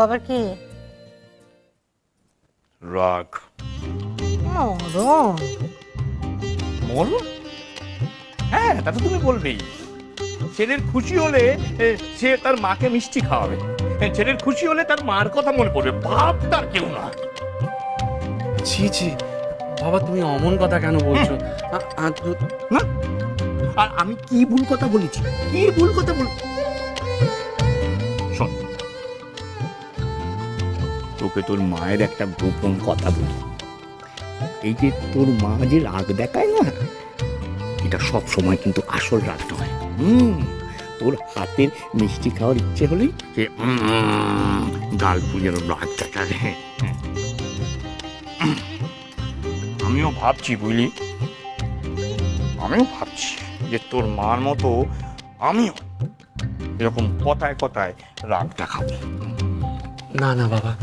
আবার কি? রাগ। মরণ। মরণ? হ্যাঁ, তা তো তুমি বলবেই। ছেলের খুশি হলে সে তার মাকে মিষ্টি খাওয়াবে, ছেলের খুশি হলে তার মার কথা মনে পড়বে, বাপ তার কেউ না। ছি ছি বাবা, তুমি অমন কথা কেন বলছো? না, আর আমি কি ভুল কথা বলেছি? কি ভুল কথা বল? শোন, তোকে তোর মায়ের একটা গোপন কথা বলি। এই যে তোর মা যে রাগ দেখায় না, এটা সব সময় কিন্তু আসল রাগ নয়। তোর হাতের মিষ্টি খাওয়ার ইচ্ছে হলেই সে গাল পুজোর রাগ দেখায়। আমিও ভাবছি, বুঝলি, আমিও ভাবছি যে তোর মার মতো আমিও এরকম কথায় কথায় রাগ দেখাবো। না না বাবা,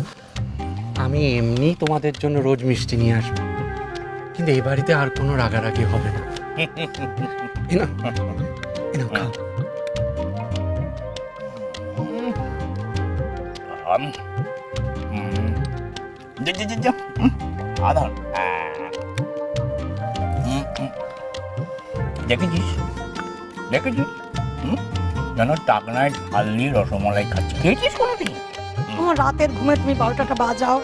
আমি এমনি তোমাদের জন্য রোজ মিষ্টি নিয়ে আসবো, কিন্তু এই বাড়িতে আর কোনো রাগারাগি হবে না। এই নাও, এই নাও, খাও। আধার দেখেছিস, দেখেছিস যেন টাকনায় ঝাল দিয়ে রসমালাই খাচ্ছি। খেয়েছিস কোনোদিন? আমার রাতের ঘুমে তুমি 12টা বাজাও।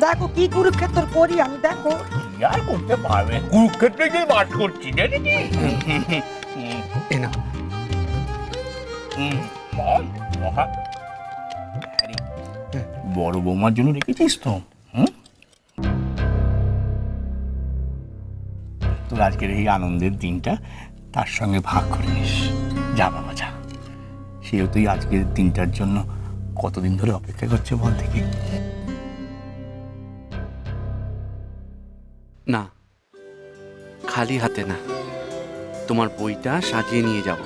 দেখো কি কুরুক্ষেত্র করি আমি, দেখো। আর করতে পারবে, কুরুক্ষেত্রে গিয়ে বাস করছি, দেখেছিস? এই নাও। বড় বৌমার জন্য রেখেছিস তো? তোর আজকের এই আনন্দের দিনটা তার সঙ্গে ভাগ করে নিস। যা বাবা যা, সেও তুই আজকের দিনটার জন্য কতদিন ধরে অপেক্ষা করছে বল দেখি। না, খালি হাতে না, তোমার বইটা সাজিয়ে নিয়ে যাব।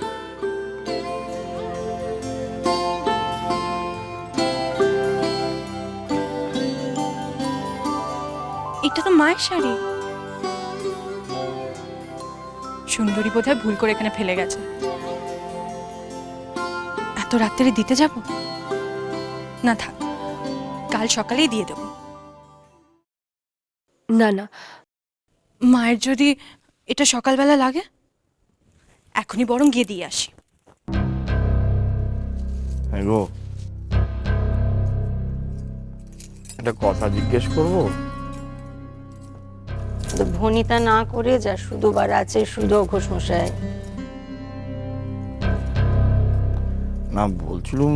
এটা তো মায়ের শাড়ি। সুন্দরী বোধহয় ভুল করে এখানে ফেলে গেছে। এত রাত্রে দিতে যাব না, থাক, কাল সকালেই দিয়ে দেব। না না, মায়ের যদি এটা সকালবেলা লাগে, এখনই বরং গিয়ে দিয়ে আসি। গো, একটা কথা জিজ্ঞেস করবো? ভনিতা না করে যা, শুধু বার আছে শুধু ঘোষমশাই। না, বলছিলাম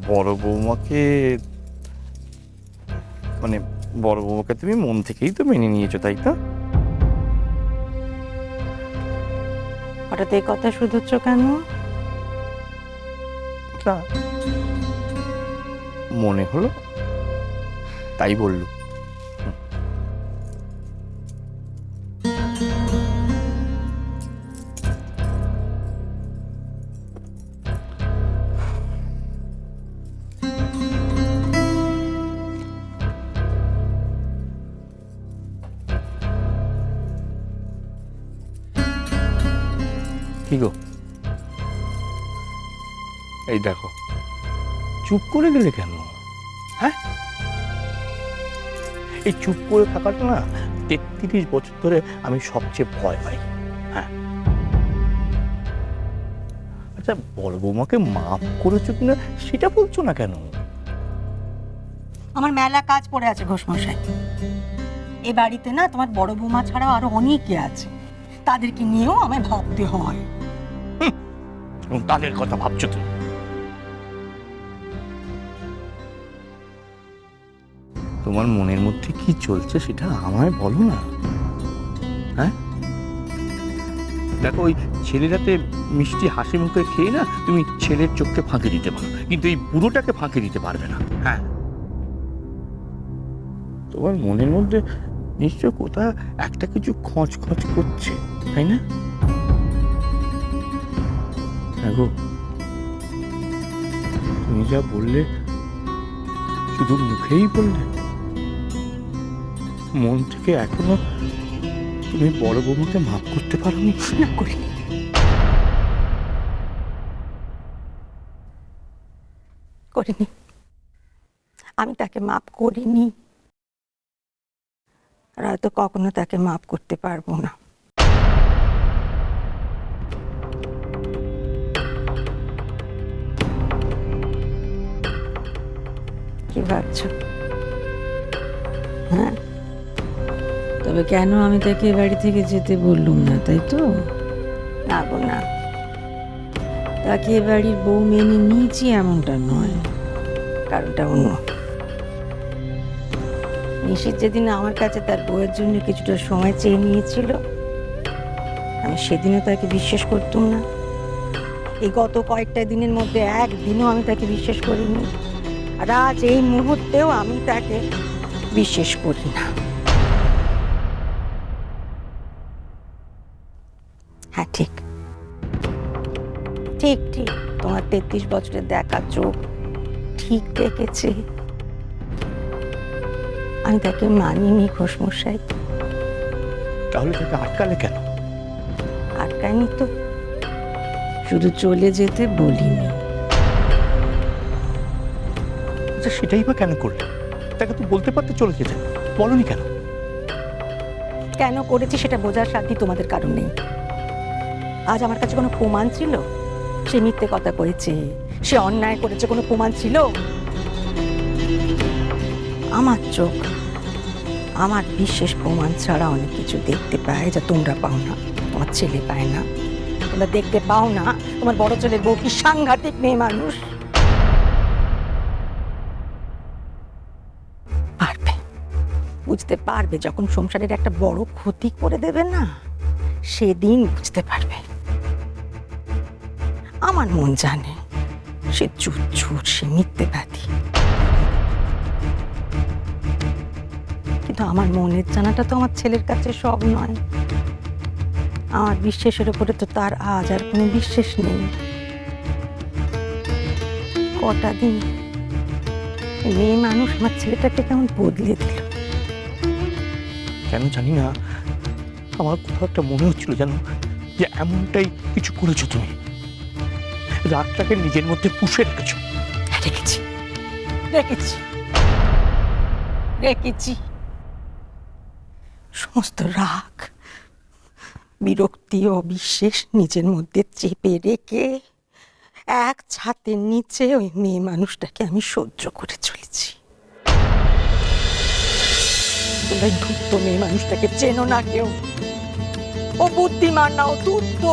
বড় বৌমাকে, মানে বড় বৌমাকে তুমি মন থেকেই তো মেনে নিয়েছো, তাই তো? হঠাৎ এই কথা শুধুচ্ছ কেন? না, মনে হলো তাই বললো। কি গো, এই দেখো, চুপ করে গেলে কেন? হ্যাঁ, এই চুপ করে থাকাটা না 33 বছর ধরে আমি সবচেয়ে ভয় পাই। হ্যাঁ, আচ্ছা, বড় বৌমাকে মাফ করেছো কিনা সেটা বলছো না কেন? আমার মেলা কাজ পড়ে আছে ঘোষমশাই। এ বাড়িতে না তোমার বড় বৌমা ছাড়াও আরো অনেকে আছে, তাদেরকে নিয়েও আমায় ভাবতে হয়। তাদের কথা ভাবছো তুমি? তোমার মনের মধ্যে কি চলছে সেটা আমায় বলো না। হ্যাঁ, দেখো, ওই ছেলেরাতে মিষ্টি হাসি মুখে খেয়ে না তুমি ছেলের চোখকে ফাঁকি দিতে পারো, কিন্তু এই বুড়োটাকে ফাঁকি দিতে পারবে না। হ্যাঁ, তোমার মনের মধ্যে নিশ্চয় কোথাও একটা কিছু খচ খচ করছে, তাই না? দেখো, তুমি যা বললে শুধু মুখেই বললে, মন থেকে এখনো তুমি বড় বৌমাকে মাফ করতে পারোনি? না করিনি। করিনি, আমি তাকে মাফ করিনি, আর হয়তো কখনো তাকে মাফ করতে পারবো না। কি ভাবছো? হ্যাঁ, তবে কেন আমি তাকে এ বাড়ি থেকে যেতে বললুম না, তাই তো? না গো না, তাকে এ বাড়ির বউ মেনে নিয়েছি এমনটা নয়। কারণটা অন্য। নিশিত যেদিন আমার কাছে তার বউয়ের জন্য কিছুটা সময় চেয়ে নিয়েছিল, আমি সেদিনও তাকে বিশ্বাস করতাম না। এই গত কয়েকটা দিনের মধ্যে একদিনও আমি তাকে বিশ্বাস করিনি, আর আজ এই মুহূর্তেও আমি তাকে বিশ্বাস করি না। হ্যাঁ, ঠিক ঠিক ঠিক, তোমার 33 বছরের দেখা চোখ ঠিক দেখেছে। আমি তাকে মানিনি ঘোষমশাই। তাহলে তাকে আটকালে কেন? আটকায়নি তো। শুধু চলে যেতে বলিনি। আচ্ছা, সেটাই বা কেন করলে? তাকে তো বলতে পারতে চলে যেতে, বলনি কেন? কেন করেছি সেটা বোঝার সাধ্য তোমাদের কারণ নেই। আজ আমার কাছে কোনো প্রমাণ ছিল? সে মিথ্যে কথা করেছে, সে অন্যায় করেছে, কোনো প্রমাণ ছিল? আমার চোখ আমার বিশেষ প্রমাণ ছাড়া অনেক কিছু দেখতে পায়, যা তোমরা পাও না, তোমার ছেলে পায় না। তোমরা দেখতে পাও না তোমার বড় ছেলের বউ কি সাংঘাতিক মেয়ে মানুষ। পারবে, বুঝতে পারবে যখন সংসারের একটা বড় ক্ষতি করে দেবে না, সেদিন বুঝতে পারবে। আমার মন জানে সে চুর, সে মিথ্যেবাদী, কিন্তু আমার মনের জানাটা তো আমার ছেলের কাছে সব নয়। আমার বিশ্বাসের উপরে তো তার আজ আর কোনো বিশ্বাস নেই। কটা দিন মেয়ে মানুষ আমার ছেলেটাকে কেমন বদলে দিল। কেন জানি না, আমার কোথাও একটা মনে হচ্ছিল যেন যে এমনটাই কিছু করেছো তুমি, রাগটাকে নিজের মধ্যে পুষে রেখেছো। রেখেছি রেখেছি রেখেছি সমস্ত রাগ, বিরক্তি, অবিশ্বাস নিজের মধ্যে চেপে রেখে এক ছাতের নিচে ওই মেয়ে মানুষটাকে আমি সহ্য করে চলেছি। তোমরা ধূর্ত মেয়ে মানুষটাকে চেনো না কেউ। ও বুদ্ধিমান না, ও ধূর্ত।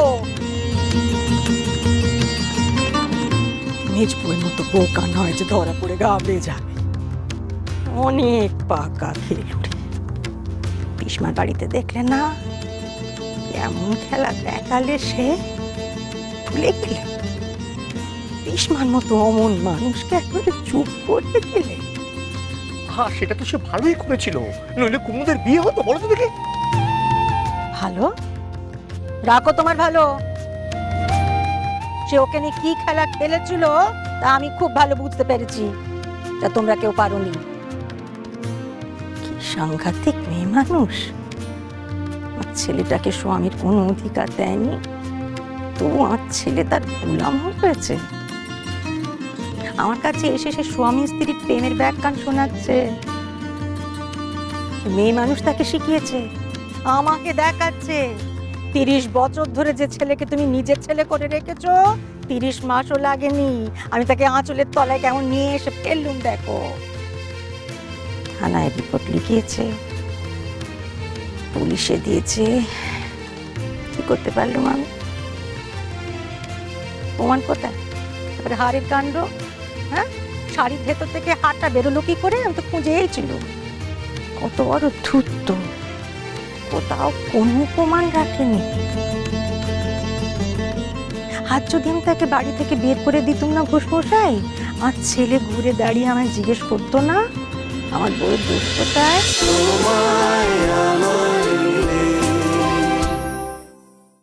মেজ বউয়ের মতো বোকা নয় যে ধরা পড়ে গাবড়ে যাবে। অনেক পাকা খেলুড়ে। পিসমার বাড়িতে দেখলে না কেমন খেলা দেখালে, সে ভুলে গেলে। পিসমার মতো অমন মানুষকে একবারে চুপ করে দিলে। হ্যাঁ, সেটা তো সে ভালোই করেছিল, নইলে কুমুদের বিয়ে হতো? বলো তো দেখি। ভালো রাখো তোমার ভালো। সে ওকে নিয়ে কি খেলা খেলেছিল তা আমি খুব ভালো বুঝতে পেরেছি, তা তোমরা কেউ পারোনি। কি সাংঘাতিক মেয়ে মানুষ। আমার ছেলেটাকে স্বামীর কোনো অধিকার দেয়নি, তো আমার ছেলে তার গোলাম হয়েছে। আমার কাছে এসে সে স্বামী স্ত্রীর প্রেমের ব্যাখ্যান শোনাচ্ছে। মেয়ে মানুষ তাকে শিখিয়েছে, আমাকে দেখাচ্ছে 30 বছর ধরে যে ছেলেকে তুমি নিজের ছেলে করে রেখেছো, 30 মাসও লাগেনি আমি তাকে আঁচলের তলায় কেমন নিয়ে এসে ফেললুম। দেখো, থানায় রিপোর্ট লিখিয়েছে, পুলিশে দিয়েছে, কি করতে পারলুম আমি? প্রমাণ কোথায়? তারপরে হাড়ের কাণ্ড। হ্যাঁ, শাড়ির ভেতর থেকে হাড়টা বেরোলো কি করে? আমি তো খুঁজেই ছিল। কত বড় ধূর্ত, কোথাও কোনো প্রমাণ রাখেনি। আজ যদি আমি তাকে বাড়ি থেকে বের করে দিতুম না ঘোষমশাই, আমার ছেলে ঘুরে দাঁড়িয়ে আমায় জিজ্ঞেস করতো না আমার বউয়ের দোষ কোথায়।